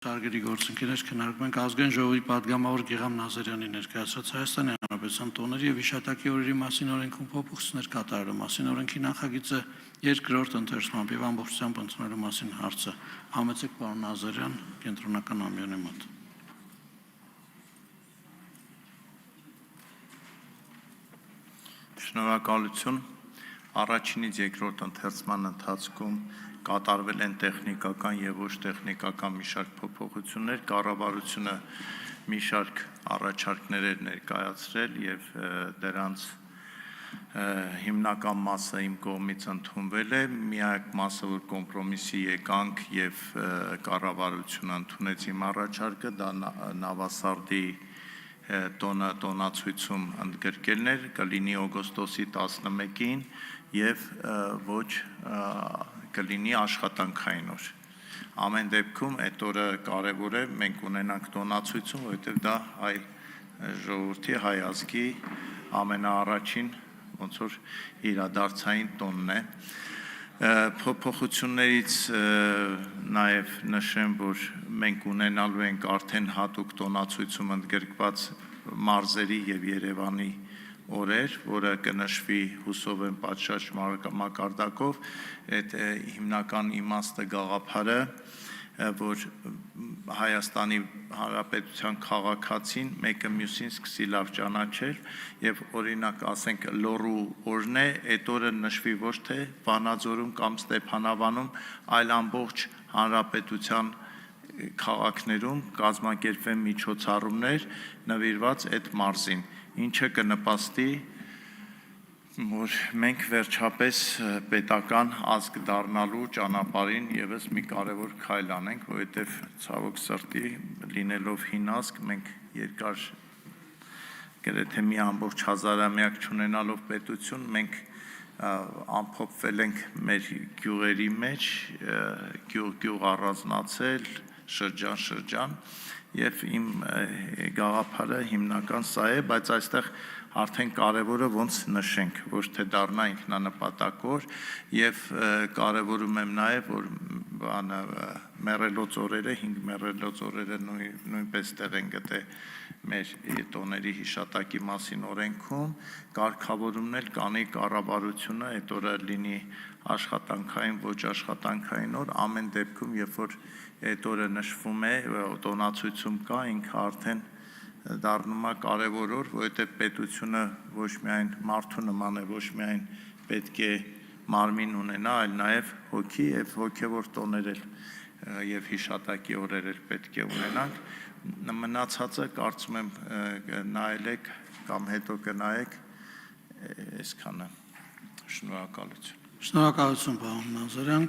Հարգելի գործընկերներ, քննարկում ենք ազգային ժողովի պատգամավոր Գիղամ Նազարյանի ներկայացրած Հայաստանի Հանրապետության տոների եւ հիշատակի օրերի մասին օրենքում փոփոխություններ կատարելու մասին օրենքի նախագիծը երկրորդ ընթերցմամբ եւ ամբողջությամբ ընդունելու մասին հարցը համեցեք պարոն Նազարյան, կենտրոնական ամբիոնի մոտ։ Շնորհակալություն։ Առաջինից երկրորդ ընթերցման ընթացքում կատարվել են տեխնիկական եւ ոչ տեխնիկական մի շարք փոփոխություններ, կառավարությունը մի շարք առաջարկներ էր ներկայացրել եւ դրանց հիմնական մասը իմ կողմից ընդունվել է, միակ մասը որ կոմպրոմիսի եկանք եւ կառավարությունը ընդունեց իմ առաջարկը, դա Նավասարդի տոնացույցում ընդգրկելներ կլինի օգոստոսի 11-ին եւ ոչ կլինի աշխատանքային օր։ Ամեն դեպքում այդ օրը կարևոր է մենք ունենանք տոնացույցում, որովհետեւ դա հայ ժողովրդի հայ ազգի ամենաառաջին ոնց որ իրադարձային տոնն է։ Փոփոխություններից նաև նշեմ, որ մենք ունենալու ենք արդեն հատուկ տոնացույցում ընդգրկված մարզերի եւ Երևանի օրեր, որը կնշվի հուսով եմ պատշաճ մակարդակով, այդ հիմնական իմաստը գաղափարը, որ Հայաստանի Հանրապետության քաղաքացին մեկը մյուսին սկսի լավ ճանաչել եւ օրինակ ասենք լոռու օրն է, այդ օրը նշվի ոչ թե Վանաձորում կամ Ստեփանավանում, այլ ամբողջ հանրապետության քաղաքներում կազմակերպվեն միջոցառումներ նվիրված այդ մարզին, ինչը կնպաստի որ մենք վերջապես պետական ազգ դառնալու ճանապարհին եւս մի կարևոր քայլ անենք, որովհետեւ ցավոք սրտի լինելով հին ազգ մենք երկար գրեթե մի ամբողջ հազարամյակ չունենալով պետություն մենք ամփոփվել ենք մեր գյուղերի մեջ, գյուղ առանձնացել, շրջան եւ իմ գաղափարը հիմնական սա է, բայց այստեղ արդեն կարևորը ոնց նշենք, ոչ թե դառնա ինքնանպատակոր եւ կարևորում եմ նաեւ որ մեռելոց օրերը 5 մեռելոց օրերը նույնպես տեղ են գտե մեր տոների հիշատակի մասին օրենքում կարգավորումն կանի կառավարությունը այդ օրը լինի աշխատանքային ոչ աշխատանքային օր ամեն դեպքում երբ որ այդ օրը նշվում է տոնացույցում կա ինքը արդեն դառնում է կարևոր օր, որովհետև պետությունը ոչ միայն մարդու նման է, ոչ միայն պետք է մարմին ունենա, այլ նաև հոգի եւ հոգեվոր տոներ էլ եւ հիշատակի օրեր էլ պետք է ունենանք։ Մնացածը կարծում եմ նայել եք կամ հետո կնայեք այսքանը։ Շնորհակալություն։ Շնորհակալություն, պարոն Նազարյան։